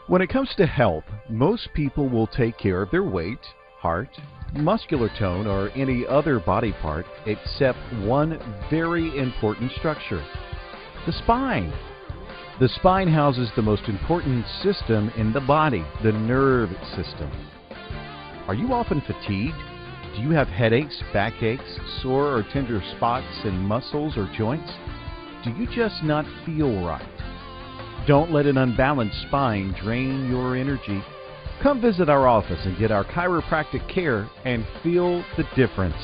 When it comes to health, most people will take care of their weight, heart, muscular tone, or any other body part except one very important structure: the spine. The spine houses the most important system in the body, the nerve system. Are you often fatigued? Do you have headaches, backaches, sore or tender spots in muscles or joints? Do you just not feel right? Don't let an unbalanced spine drain your energy. Come visit our office and get our chiropractic care and feel the difference.